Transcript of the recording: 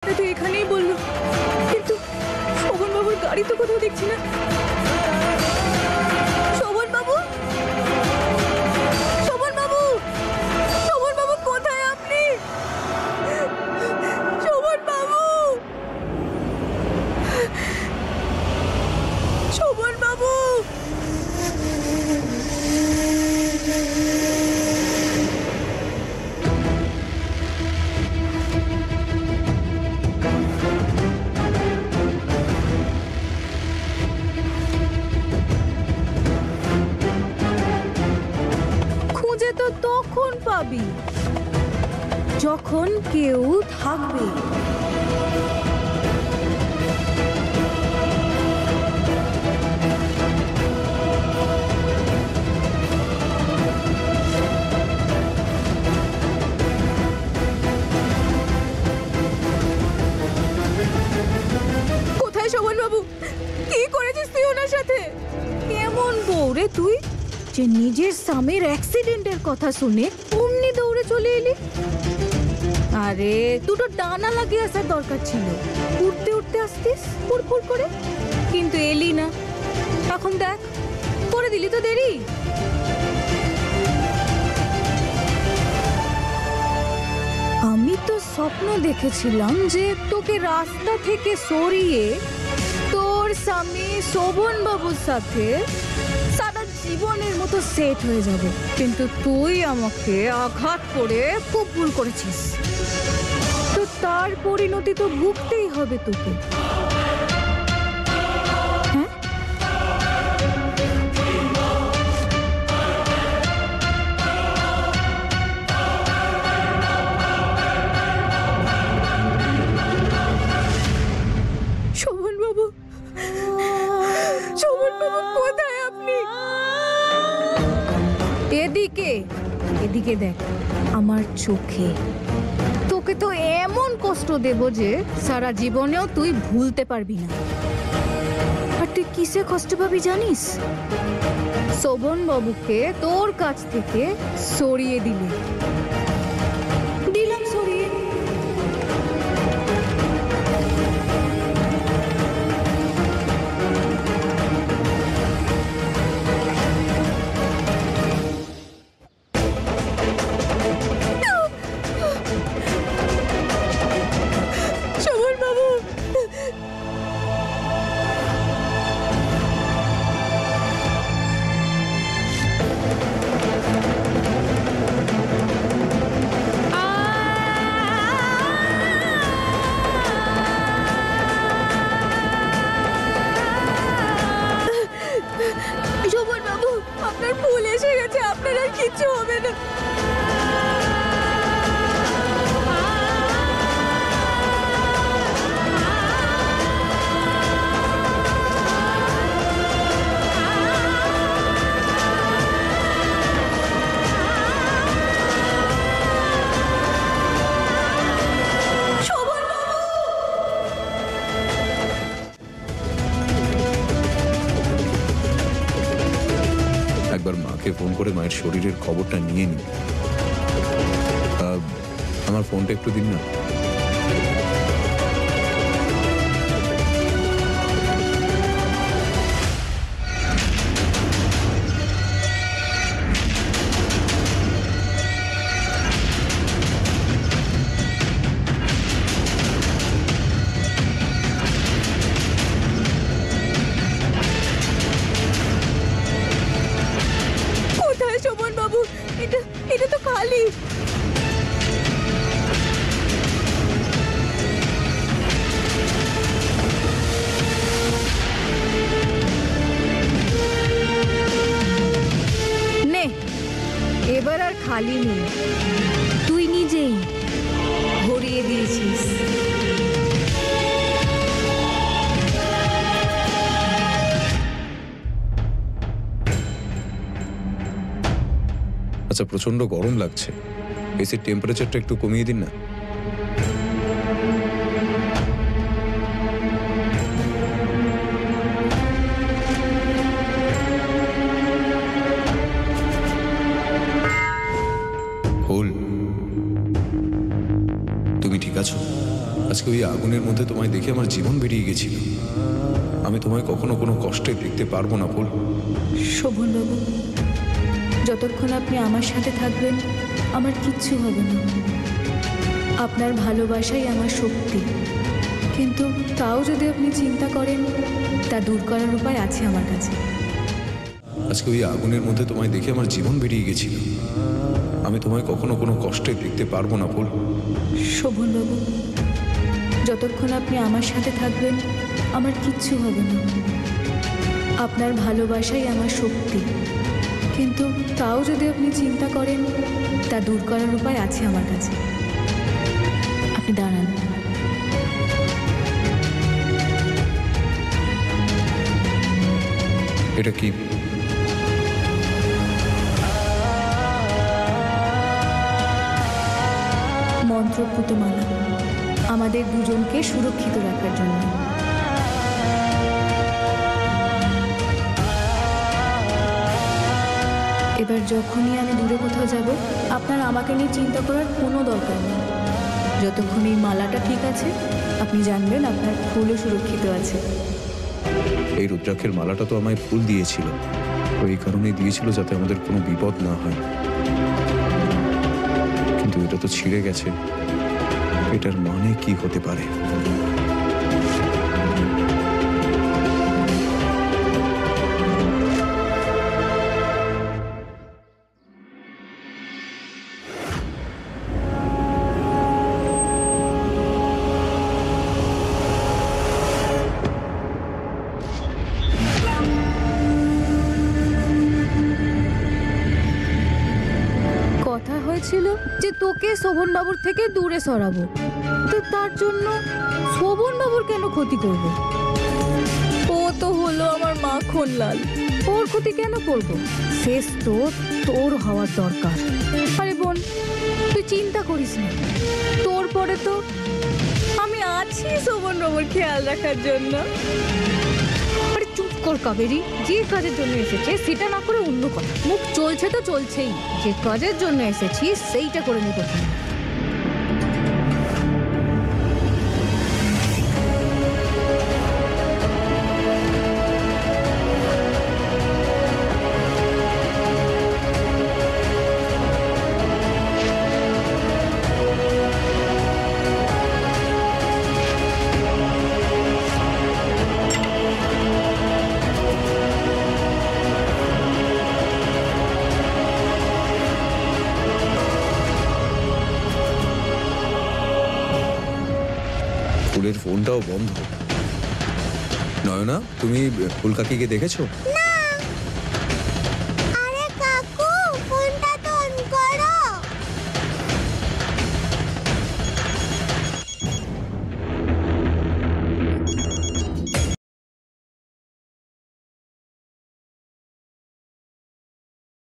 তো এখানেই বললো, কিন্তু শোভন বাবুর গাড়ি তো কোথাও দেখছি না। শোভন বাবু, শোভন বাবু, শোভন বাবু কোথায় আপনি? শোভন বাবু, শোভন বাবু। খুঁজে তো তখন পাবি যখন কেউ থাকবে। কোথায় শোভন বাবু? কি করেছিস তুই ওনার সাথে? কেমন বউ রে তুই, যে নিজের স্বামীর অ্যাক্সিডেন্টের কথা শুনে অমনি দৌড়ে চলে এলি? আরে দুটো ডানা লাগিয়ে আসার দরকার ছিল, উঠতে উঠতে আসতিস ফুরফুর করে, কিন্তু এলি না। এখন দেখ করে দিলি তো দেরি। আমি তো স্বপ্ন দেখেছিলাম যে তোকে রাস্তা থেকে সরিয়ে তোর স্বামী শোভন বাবুর সাথে সারা জীবনের মতো সেট হয়ে যাবে, কিন্তু তুই আমাকে আঘাত করে খুব ভুল করেছিস। তো তার পরিণতি তো ভুগতেই হবে তোকে। হ্যাঁ, শোভন বাবু, শোভন বাবু কোথায় আপনি? এদিকে, এদিকে দেখ আমার চোখে। তোকে তো এমন কষ্ট দেব যে সারা জীবনেও তুই ভুলতে পারবি না। আর তুই কিসে কষ্ট পাবি জানিস? শোভন বাবুকে তোর কাছ থেকে সরিয়ে দিলে। দিলাম সরিয়ে। শোভন বাবু, শোভন বাবু, আপনার ভুল এসে গেছে, আপনার আর কিচ্ছু হবে না। শোভন বাবু, একবার মাকে ফোন করে মায়ের শরীরের খবরটা নিয়ে নি। আমার ফোনটা একটু দিন না। কোথায় শোভন বাবু? এটা এটা তো খালি। নে, এবার আর খালি নেই, তুই নিজেই ভরিয়ে দিয়েছিস। আচ্ছা, প্রচন্ড গরম লাগছে, এসির টেম্পারেচারটা একটু কমিয়ে দিন না। ফুল, তুমি ঠিক আছো? আজকে ওই আগুনের মধ্যে তোমায় দেখে আমার জীবন বেরিয়ে গেছিল। আমি তোমায় কখনো কোনো কষ্টে দেখতে পারবো না ফুল। শোভনবাবু, যতক্ষণ আপনি আমার সাথে থাকবেন আমার কিচ্ছু হবে না। আপনার ভালোবাসাই আমার শক্তি, কিন্তু তাও যদি আপনি চিন্তা করেন তা দূর করার উপায় আছে আমার কাছে। আজকে ওই আগুনের মধ্যে তোমায় দেখে আমার জীবন বেরিয়ে গেছিল। আমি তোমায় কখনো কোনো কষ্টে দেখতে পারবো না ফুল। শোভনবাবু, যতক্ষণ আপনি আমার সাথে থাকবেন আমার কিচ্ছু হবে না। আপনার ভালোবাসাই আমার শক্তি, কিন্তু তাও যদি আপনি চিন্তা করেন তা দূর করার উপায় আছে আমার কাছে। আপনি দাঁড়ান। এটা কি? মন্ত্রপুত মালা, আমাদের দুজনকে সুরক্ষিত রাখার জন্য। এবার যখনই আমি দূরে কোথাও যাব আপনার আমাকে নিয়ে চিন্তা করার কোনো দরকার নেই। যতক্ষণ এই মালাটা ঠিক আছে আপনি জানবেন আপনার ফুলও সুরক্ষিত আছে। এই রুদ্রাক্ষের মালাটা তো আমায় ফুল দিয়েছিল, ওই কারণেই দিয়েছিল যাতে আমাদের কোনো বিপদ না হয়। কিন্তু এটা তো ছিঁড়ে গেছে, এটার মানে কি হতে পারে? কথা হয়েছিল যে তোকে শোভনবাবুর থেকে দূরে সরাবো, তো তার জন্য শোভনবাবুর কেন ক্ষতি করব? ও তো হলো আমার মাখন লাল, ওর ক্ষতি কেন করব? শেষ তো তোর হওয়ার দরকার। আরে বোন, তুই চিন্তা করিস না, তোর পরে তো আমি আছি শোভনবাবুর খেয়াল রাখার জন্য। আরে চুপ কর কাবেরী, যে কাজের জন্য এসেছে সেটা না করে অন্য কথা। মুখ চলছে তো চলছেই, যে কাজের জন্য এসেছি সেইটা করে নিতে হবে। ফুলের ফোনটাও বন্ধ। নয়না, তুমি ফুল কাকিকে দেখেছো? না,